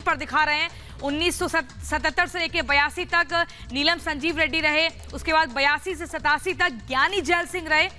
पर दिखा रहे हैं। 1977 से लेकर 82 तक नीलम संजीव रेड्डी रहे, उसके बाद 82 से 87 तक ज्ञानी जैल सिंह रहे।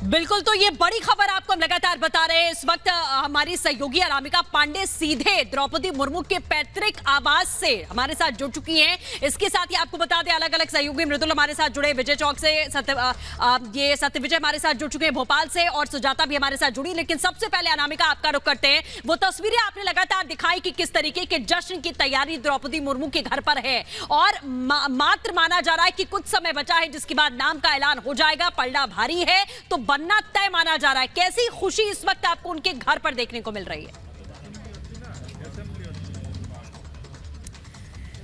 बिल्कुल, तो ये बड़ी खबर आपको हम लगातार बता रहे हैं। इस वक्त हमारी सहयोगी अनामिका पांडे सीधे द्रौपदी मुर्मू के पैतृक आवास से हमारे साथ जुड़ चुकी हैं। इसके साथ ही आपको बता दें, अलग अलग सहयोगी मृदुल हमारे साथ जुड़े विजय चौक से, सत्य विजय हमारे साथ जुड़ चुके हैं भोपाल से, और सुजाता भी हमारे साथ जुड़ी। लेकिन सबसे पहले अनामिका आपका रुख करते हैं। वो तस्वीरें आपने लगातार दिखाई कि किस तरीके के जश्न की तैयारी द्रौपदी मुर्मू के घर पर है, और मात्र माना जा रहा है कि कुछ समय बचा है जिसके बाद नाम का ऐलान हो जाएगा। पलड़ा भारी है तो बनना तय माना जा रहा है। कैसी खुशी इस वक्त आपको उनके घर पर देखने को मिल रही है?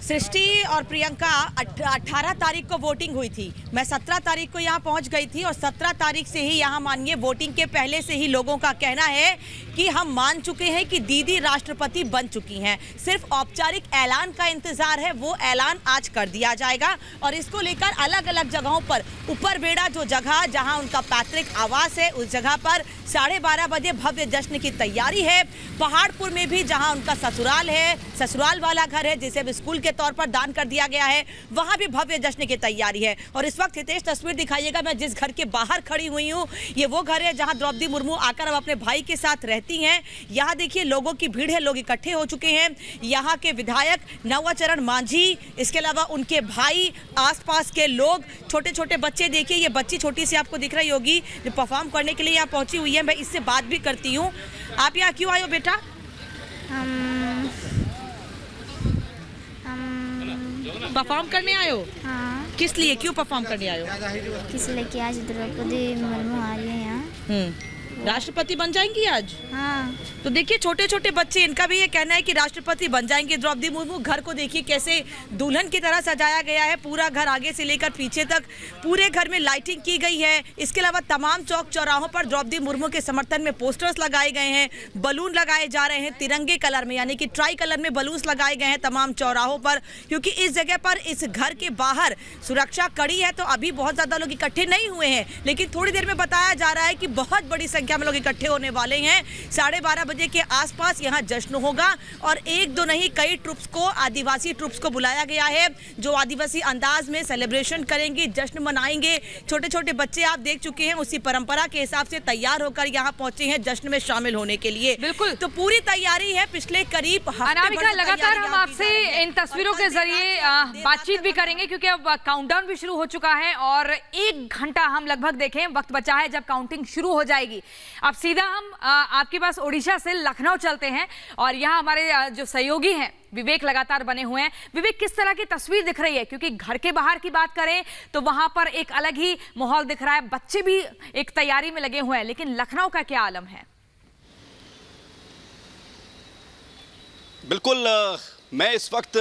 सृष्टि और प्रियंका 18 तारीख को वोटिंग हुई थी। मैं 17 तारीख को यहाँ पहुँच गई थी, और 17 तारीख से ही यहाँ मानिए वोटिंग के पहले से ही लोगों का कहना है कि हम मान चुके हैं कि दीदी राष्ट्रपति बन चुकी हैं। सिर्फ औपचारिक ऐलान का इंतजार है, वो ऐलान आज कर दिया जाएगा। और इसको लेकर अलग अलग जगहों पर, ऊपर बेड़ा जो जगह जहाँ उनका पैतृक आवास है, उस जगह पर 12:30 बजे भव्य जश्न की तैयारी है। पहाड़पुर में भी जहाँ उनका ससुराल है, ससुराल वाला घर है जिसे अब स्कूल के तौर पर दान कर दिया गया है, वहां भी भव्य जश्न की तैयारी है। और इस वक्त हितेश तस्वीर दिखाइएगा, मैं जिस घर के बाहर खड़ी हुई हूं, ये वो घर है जहां द्रौपदी मुर्मू आकर अब अपने भाई के साथ रहती हैं। यहाँ देखिए लोगों की भीड़ है, लोग इकट्ठे हो चुके हैं। यहाँ के विधायक नवाचरण मांझी, इसके अलावा उनके भाई, आसपास के लोग, छोटे छोटे बच्चे, देखिए ये बच्ची छोटी सी आपको दिख रही होगी जो परफॉर्म करने के लिए यहाँ पहुंची हुई है। मैं इससे बात भी करती हूँ। आप यहाँ क्यों आए हो बेटा? परफॉर्म करने आए हो? हाँ। किस लिए, क्यों परफॉर्म करने आए हो? किस लिए कि आज द्रौपदी मुर्मू आ रही है यहाँ। राष्ट्रपति बन जाएंगी आज? हाँ। तो देखिए छोटे छोटे बच्चे, इनका भी ये कहना है कि राष्ट्रपति बन जाएंगे द्रौपदी मुर्मू। घर को देखिए कैसे दुल्हन की तरह सजाया गया है, पूरा घर आगे से लेकर पीछे तक, पूरे घर में लाइटिंग की गई है। इसके अलावा तमाम चौक चौराहों पर द्रौपदी मुर्मू के समर्थन में पोस्टर्स लगाए गए हैं, बलून लगाए जा रहे हैं तिरंगे कलर में, यानी कि ट्राई कलर में बलून्स लगाए गए हैं तमाम चौराहों पर। क्योंकि इस जगह पर, इस घर के बाहर सुरक्षा कड़ी है, तो अभी बहुत ज्यादा लोग इकट्ठे नहीं हुए हैं, लेकिन थोड़ी देर में बताया जा रहा है कि बहुत बड़ी संख्या में लोग इकट्ठे होने वाले हैं। 12:30 बजे के आसपास यहाँ जश्न होगा, और एक दो नहीं कई ट्रुप्स को, आदिवासी ट्रुप्स को बुलाया गया है, जो आदिवासी अंदाज में सेलिब्रेशन करेंगे, जश्न मनाएंगे। छोटे छोटे बच्चे आप देख चुके हैं, उसी परंपरा के हिसाब से तैयार होकर यहाँ पहुंचे हैं जश्न में शामिल होने के लिए। बिल्कुल, तो पूरी तैयारी है। पिछले करीब अनामिका, लगातार हम आपसे इन तस्वीरों के जरिए बातचीत भी करेंगे, क्योंकि अब काउंटडाउन भी शुरू हो चुका है, और 1 घंटा हम लगभग देखें वक्त बचा है जब काउंटिंग शुरू हो जाएगी। अब सीधा हम आपके पास ओडिशा से लखनऊ चलते हैं, और यहाँ हमारे जो सहयोगी हैं विवेक लगातार बने हुए हैं। विवेक, किस तरह की तस्वीर दिख रही है? क्योंकि घर के बाहर की बात करें तो वहां पर एक अलग ही माहौल दिख रहा है, बच्चे भी एक तैयारी में लगे हुए हैं, लेकिन लखनऊ का क्या आलम है? बिल्कुल, मैं इस वक्त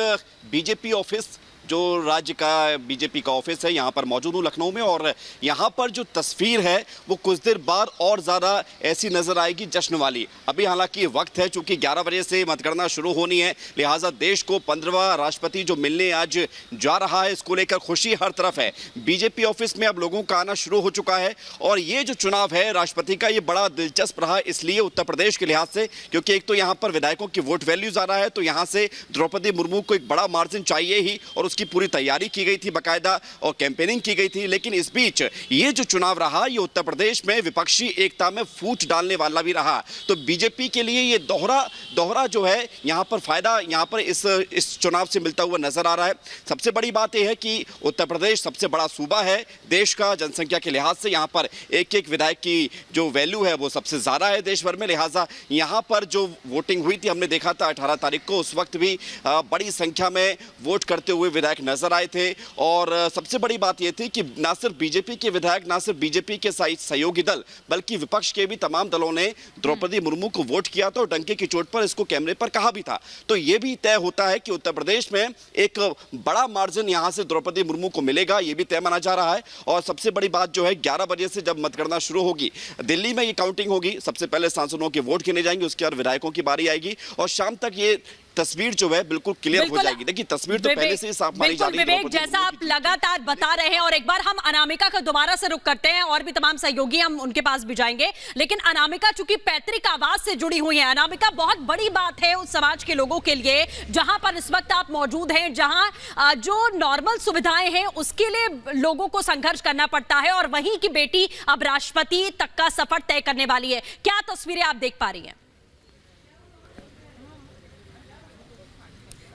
बीजेपी ऑफिस, जो राज्य का बीजेपी का ऑफिस है, यहाँ पर मौजूद हूँ लखनऊ में। और यहाँ पर जो तस्वीर है वो कुछ देर बाद और ज़्यादा ऐसी नज़र आएगी जश्न वाली। अभी हालांकि वक्त है, चूँकि 11 बजे से मतगणना शुरू होनी है, लिहाजा देश को 15वां राष्ट्रपति जो मिलने आज जा रहा है, इसको लेकर खुशी हर तरफ है। बीजेपी ऑफिस में अब लोगों का आना शुरू हो चुका है। और ये जो चुनाव है राष्ट्रपति का, ये बड़ा दिलचस्प रहा इसलिए उत्तर प्रदेश के लिहाज से, क्योंकि एक तो यहाँ पर विधायकों की वोट वैल्यू ज़्यादा है, तो यहाँ से द्रौपदी मुर्मू को एक बड़ा मार्जिन चाहिए ही, और की पूरी तैयारी की गई थी बाकायदा, और कैंपेनिंग की गई थी। लेकिन इस बीच ये जो चुनाव रहा, ये उत्तर प्रदेश में विपक्षी एकता में फूट डालने वाला भी रहा। तो बीजेपी के लिए ये दोहरा जो है यहाँ पर फायदा, यहाँ पर इस चुनाव से मिलता हुआ नजर आ रहा है। सबसे बड़ी बात यह है कि उत्तर प्रदेश सबसे बड़ा सूबा है देश का, जनसंख्या के लिहाज से यहाँ पर एक एक विधायक की जो वैल्यू है वो सबसे ज्यादा है देश भर में। लिहाजा यहाँ पर जो वोटिंग हुई थी, हमने देखा था 18 तारीख को, उस वक्त भी बड़ी संख्या में वोट करते हुए विधायक नजर आए थे। और सबसे बड़ी बात यह थी कि ना सिर्फ बीजेपी के विधायक, ना सिर्फ बीजेपी के सहयोगी दल, बल्कि विपक्ष के भी तमाम दलों ने द्रौपदी मुर्मू को वोट किया था, और डंके की चोट पर इसको कैमरे पर कहा भी था। तो यह भी तय होता है कि उत्तर प्रदेश में एक बड़ा मार्जिन यहां से द्रौपदी मुर्मू को मिलेगा, यह भी तय माना जा रहा है। और सबसे बड़ी बात जो है, 11 बजे से जब मतगणना शुरू होगी, दिल्ली में ये काउंटिंग होगी, सबसे पहले सांसदों के वोट गिने जाएंगे, उसके बाद विधायकों की बारी आएगी, और शाम तक ये तस्वीर जो है बिल्कुल क्लियर हो जाएगी। देखिए तस्वीर तो पहले से ही साफ मानी जा रही है। विवेक, जैसा आप लगातार बता रहे हैं, और एक बार हम अनामिका का दोबारा से रुख करते हैं और भी तमाम सहयोगी हम उनके पास भी जाएंगे, लेकिन अनामिका चूंकि पैतृक आवास से जुड़ी हुई है, अनामिका बहुत बड़ी बात है उस समाज के लोगों के लिए जहां पर इस वक्त आप मौजूद हैं, जहां जो नॉर्मल सुविधाएं हैं उसके लिए लोगों को संघर्ष करना पड़ता है, और वहीं की बेटी अब राष्ट्रपति तक का सफर तय करने वाली है। क्या तस्वीरें आप देख पा रही हैं?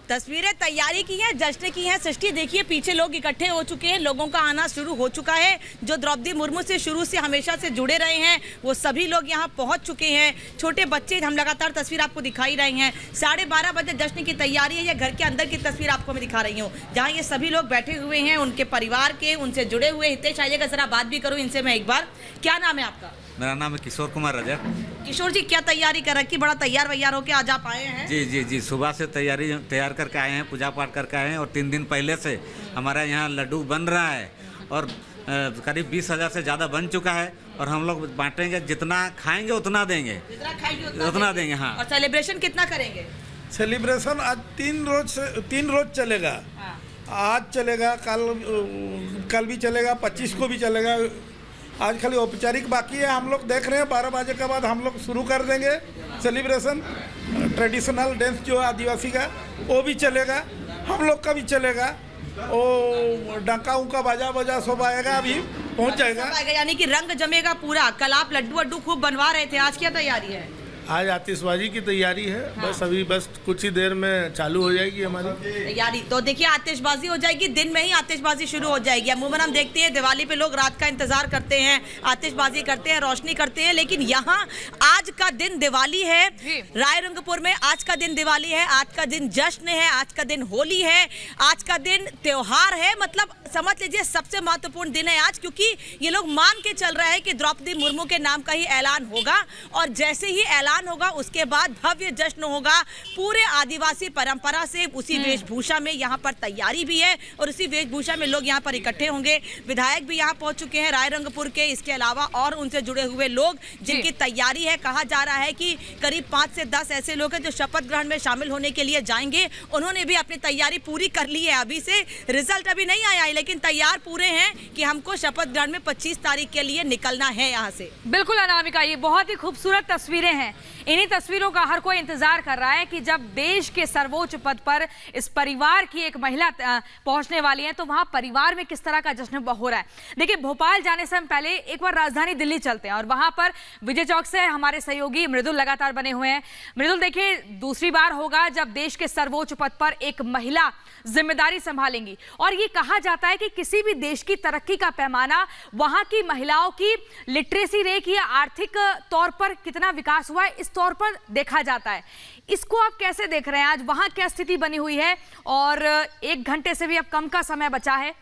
तस्वीरें तैयारी की हैं, जश्न की हैं। सृष्टि देखिए पीछे लोग इकट्ठे हो चुके हैं, लोगों का आना शुरू हो चुका है। जो द्रौपदी मुर्मू से शुरू से हमेशा से जुड़े रहे हैं वो सभी लोग यहाँ पहुँच चुके हैं। छोटे बच्चे, हम लगातार तस्वीर आपको दिखाई रहे हैं। 12:30 बजे जश्न की तैयारी है। ये घर के अंदर की तस्वीर आपको मैं दिखा रही हूँ, जहाँ ये सभी लोग बैठे हुए हैं, उनके परिवार के, उनसे जुड़े हुए। हितेश आइएगा जरा बात भी करूँ इनसे मैं एक बार। क्या नाम है आपका? मेरा नाम है किशोर कुमार रजक। किशोर जी, क्या तैयारी कर रखी? बड़ा तैयार वैयार होके आज आप आए हैं? जी जी जी, सुबह से तैयार करके आए हैं, पूजा पाठ करके आए हैं, और 3 दिन पहले से हमारा यहाँ लड्डू बन रहा है, और करीब 20,000 से ज़्यादा बन चुका है, और हम लोग बांटेंगे, जितना खाएंगे उतना देंगे, जितना खाएंगे उतना देंगे। हाँ। और सेलिब्रेशन कितना करेंगे? सेलिब्रेशन आज 3 रोज चलेगा। आज चलेगा, कल भी चलेगा, 25 को भी चलेगा। आज खाली औपचारिक बाकी है। हम लोग देख रहे हैं 12 बजे के बाद हम लोग शुरू कर देंगे सेलिब्रेशन। ट्रेडिशनल डांस जो आदिवासी का वो भी चलेगा, हम लोग का भी चलेगा। ओ डंका उंका बाजा सब आएगा, अभी पहुंच जाएगा। यानी कि रंग जमेगा पूरा। कल आप लड्डू वड्डू खूब बनवा रहे थे, आज क्या तैयारी है? आज आतिशबाजी की तैयारी है। हाँ। बस कुछ ही देर में चालू हो जाएगी हमारी तैयारी। तो देखिए आतिशबाजी हो जाएगी, दिन में ही आतिशबाजी शुरू हो जाएगी। अमूमन हम देखते हैं दिवाली पे लोग रात का इंतजार करते हैं, आतिशबाजी करते हैं, रोशनी करते हैं, लेकिन यहाँ आज का दिन दिवाली है। रायरंगपुर में आज का दिन दिवाली है, आज का दिन जश्न है, आज का दिन होली है, आज का दिन त्योहार है। मतलब समझ लीजिए सबसे महत्वपूर्ण दिन है आज, क्योंकि ये लोग मान के चल रहे हैं कि द्रौपदी मुर्मू के नाम का ही ऐलान होगा, और जैसे ही ऐलान होगा उसके बाद भव्य जश्न होगा पूरे आदिवासी परंपरा से। उसी वेशभूषा में यहाँ पर तैयारी भी है, और उसी वेशभूषा में लोग यहाँ पर इकट्ठे होंगे। विधायक भी यहाँ पहुंच चुके हैं रायरंगपुर के, इसके अलावा और उनसे जुड़े हुए लोग जिनकी तैयारी है। कहा जा रहा है कि करीब 5 से 10 ऐसे लोग हैं जो शपथ ग्रहण में शामिल होने के लिए जाएंगे। उन्होंने भी अपनी तैयारी पूरी कर ली है। अभी से रिजल्ट अभी नहीं आया है, लेकिन तैयार पूरे हैं कि हमको शपथ ग्रहण में 25 तारीख के लिए निकलना है यहाँ से। बिल्कुल अनामिका, ये बहुत ही खूबसूरत तस्वीरें हैं। इन्हीं तस्वीरों का हर कोई इंतजार कर रहा है कि जब देश के सर्वोच्च पद पर इस परिवार की एक महिला पहुंचने वाली है तो वहां परिवार में किस तरह का जश्न हो रहा है। देखिए, भोपाल जाने से हम पहले एक बार राजधानी दिल्ली चलते हैं, और वहां पर विजय चौक से हमारे सहयोगी मृदुल लगातार बने हुए हैं। मृदुल, देखिए दूसरी बार होगा जब देश के सर्वोच्च पद पर एक महिला जिम्मेदारी संभालेंगी, और ये कहा जाता है कि किसी भी देश की तरक्की का पैमाना वहां की महिलाओं की लिटरेसी रेट या आर्थिक तौर पर कितना विकास हुआ है, इस तौर पर देखा जाता है। इसको आप कैसे देख रहे हैं? आज वहां क्या स्थिति बनी हुई है, और 1 घंटे से भी अब कम का समय बचा है।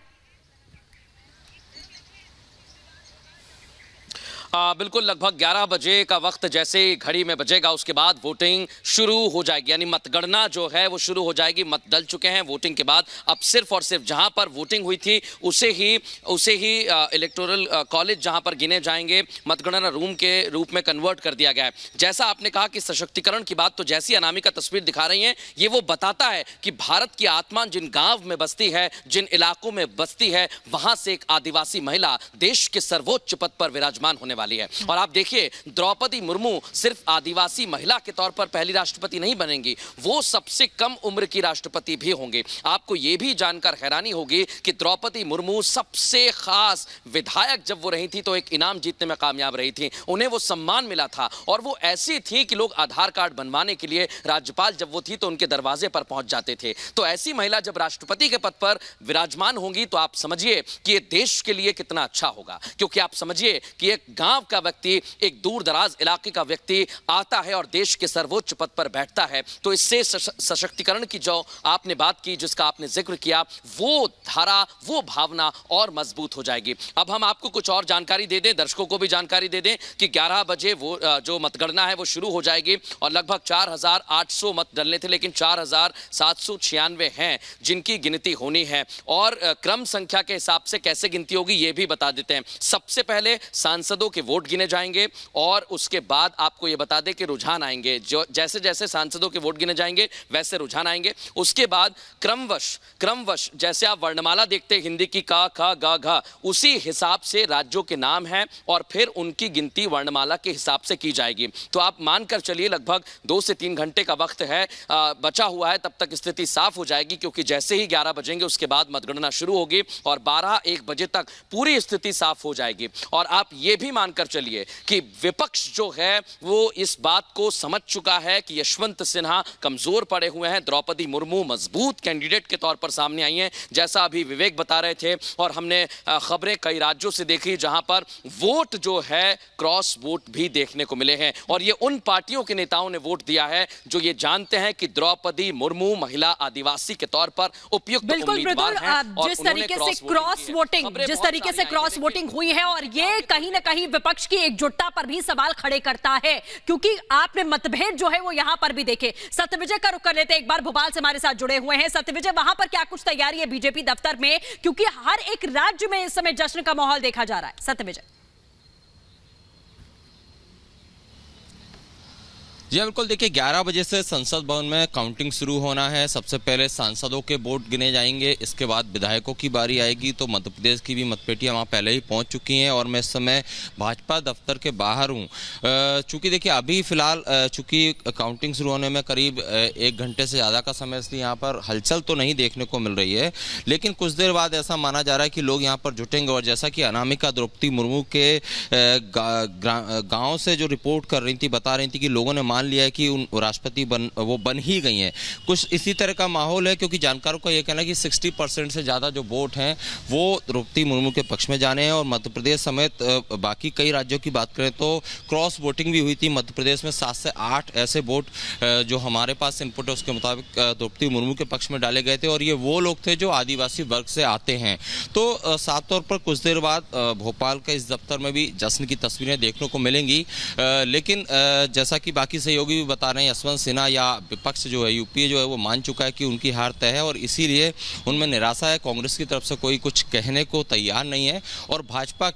बिल्कुल लगभग 11 बजे का वक्त जैसे ही घड़ी में बजेगा उसके बाद वोटिंग शुरू हो जाएगी, यानी मतगणना जो है वो शुरू हो जाएगी। मत डल चुके हैं। वोटिंग के बाद अब सिर्फ और सिर्फ जहां पर वोटिंग हुई थी उसे ही इलेक्टोरल कॉलेज जहां पर गिने जाएंगे, मतगणना रूम के रूप में कन्वर्ट कर दिया गया है। जैसा आपने कहा कि सशक्तिकरण की बात, तो जैसी अनामिका तस्वीर दिखा रही है ये वो बताता है कि भारत की आत्मा जिन गांव में बसती है, जिन इलाकों में बसती है, वहां से एक आदिवासी महिला देश के सर्वोच्च पद पर विराजमान होने वाली है। और आप देखिए, द्रौपदी मुर्मू सिर्फ आदिवासी महिला के तौर पर पहली राष्ट्रपति नहीं बनेंगी, वो सबसे कम उम्र की राष्ट्रपति भी होंगे। आपको यह भी जानकर हैरानी होगी कि द्रौपदी मुर्मू सबसे खास विधायक जब वो रही थी तो एक इनाम जीतने में कामयाब रही थी, उन्हें वो सम्मान मिला था, और वो ऐसी थी कि लोग आधार कार्ड बनवाने के लिए राज्यपाल जब वो थी तो उनके दरवाजे पर पहुंच जाते थे। तो ऐसी महिला जब राष्ट्रपति के पद पर विराजमान होंगी तो आप समझिए कि ये देश के लिए कितना अच्छा होगा, क्योंकि आप समझिए कि एक गांव का व्यक्ति, एक दूर दराज इलाके का व्यक्ति आता है और देश के सर्वोच्च पद पर बैठता है, तो इससे सशक्तिकरण की जो आपने बात की, जिसका आपने जिक्र किया, वो धारा, वो भावना और मजबूत हो जाएगी। अब हम आपको कुछ और जानकारी दे दें, दर्शकों को भी जानकारी दे दें कि 11 बजे वो जो मतगणना है वो शुरू हो जाएगी, और लगभग 4800 मत डलने थे, लेकिन 4796 हैं जिनकी गिनती होनी है। और क्रम संख्या के हिसाब से कैसे गिनती होगी ये भी बता देते हैं। सबसे पहले सांसदों के के वोट गिने जाएंगे और उसके बाद आपको ये बता दें कि रुझान आएंगे। जो जैसे जैसे सांसदों के वोट गिने जाएंगे वैसे रुझान आएंगे। उसके बाद क्रमवश जैसे आप वर्णमाला देखते हैं हिंदी की का, ख, ग, घ, उसी हिसाब से राज्यों के नाम हैं और फिर उनकी गिनती वर्णमाला के हिसाब से की जाएगी। तो आप मानकर चलिए लगभग 2 से 3 घंटे का वक्त है बचा हुआ है, तब तक स्थिति साफ हो जाएगी, क्योंकि जैसे ही 11 बजेंगे उसके बाद मतगणना शुरू होगी और 12-1 बजे तक पूरी स्थिति साफ हो जाएगी। और आप ये भी मानकर चलिए कि विपक्ष जो है वो इस बात को समझ चुका है कि यशवंत सिन्हा कमजोर पड़े हुए हैं, द्रौपदी मुर्मू मजबूत कैंडिडेट के तौर पर सामने आई हैं, जैसा अभी विवेक बता रहे थे। और हमने खबरें कई राज्यों से देखी जहां पर वोट जो है क्रॉस वोट भी देखने को मिले हैं और ये उन पार्टियों के नेताओं ने वोट दिया है जो ये जानते हैं कि द्रौपदी मुर्मू महिला आदिवासी के तौर पर उपयुक्त उम्मीदवार हैं। और जिस तरीके से क्रॉस वोटिंग हुई है और ये कहीं ना कहीं विपक्ष की एकजुटता पर भी सवाल खड़े करता है, क्योंकि आपने मतभेद जो है वो यहां पर भी देखे। सत्यविजय का रुख कर लेते हैं, एक बार भोपाल से हमारे साथ जुड़े हुए हैं। सत्यविजय, वहां पर क्या कुछ तैयारी है बीजेपी दफ्तर में, क्योंकि हर एक राज्य में इस समय जश्न का माहौल देखा जा रहा है। सत्यविजय। जी बिल्कुल, देखिए 11 बजे से संसद भवन में काउंटिंग शुरू होना है। सबसे पहले सांसदों के वोट गिने जाएंगे, इसके बाद विधायकों की बारी आएगी। तो मध्य प्रदेश की भी मतपेटियां वहां पहले ही पहुंच चुकी हैं और मैं इस समय भाजपा दफ्तर के बाहर हूं। चूंकि देखिए अभी फिलहाल चूंकि काउंटिंग शुरू होने में करीब 1 घंटे से ज़्यादा का समय, इसलिए यहाँ पर हलचल तो नहीं देखने को मिल रही है, लेकिन कुछ देर बाद ऐसा माना जा रहा है कि लोग यहाँ पर जुटेंगे। और जैसा कि अनामिका द्रौपदी मुर्मू के गाँव से जो रिपोर्ट कर रही थी, बता रही थी कि लोगों ने लिया है कि उन राष्ट्रपति वो बन ही गई हैं। कुछ इसी तरह का माहौल है, क्योंकि जानकारों का यह कहना है कि 60% से ज़्यादा जो वोट हैं वो द्रौपदी मुर्मू के पक्ष में जाने हैं। और मध्य प्रदेश समेत बाकी कई राज्यों की बात करें तो क्रॉस वोटिंग भी हुई थी। मध्य प्रदेश में 7 से 8 ऐसे वोट जो हमारे पास इनपुट है उसके मुताबिक द्रौपदी मुर्मू के पक्ष में डाले गए थे और ये वो लोग थे जो आदिवासी वर्ग से आते हैं। तो साफ तौर पर कुछ देर बाद भोपाल के इस दफ्तर में भी जश्न की तस्वीरें देखने को मिलेंगी। लेकिन जैसा कि बाकी सहयोगी भी बता रहे हैं, यशवंत सिन्हा या विपक्ष जो है यूपीए जो है वो मान चुका है कि उनकी हार तय है और इसीलिए उनमें निराशा है। कांग्रेस की तरफ से कोई कुछ कहने को तैयार नहीं है। और भाजपा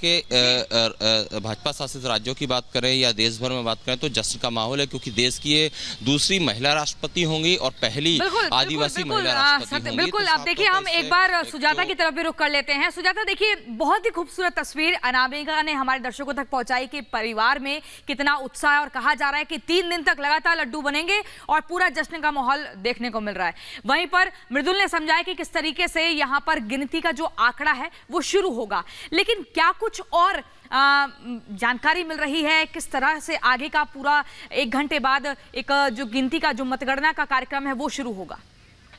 शासित राज्यों की बात करें या देश भर में बात करें तो जश्न का माहौल है, क्योंकि देश की ये दूसरी महिला राष्ट्रपति होंगी और पहली आदिवासी महिला राष्ट्रपति होंगी। बिल्कुल, अब देखिए हम एक बार सुजाता की तरफ भी रुख कर लेते हैं। सुजाता, देखिए बहुत ही खूबसूरत तस्वीर अनामिका ने हमारे दर्शकों तक पहुंचाई कि परिवार में कितना उत्साह है और कहा जा रहा है कि 3 दिन तक लगातार लड्डू बनेंगे और पूरा जश्न का माहौल देखने को मिल रहा है। वहीं पर मृदुल ने समझाया कि किस तरीके से यहां पर गिनती का जो आंकड़ा है वो शुरू होगा, लेकिन क्या कुछ और जानकारी मिल रही है किस तरह से आगे का पूरा 1 घंटे बाद एक जो गिनती का जो मतगणना का कार्यक्रम है वो शुरू होगा?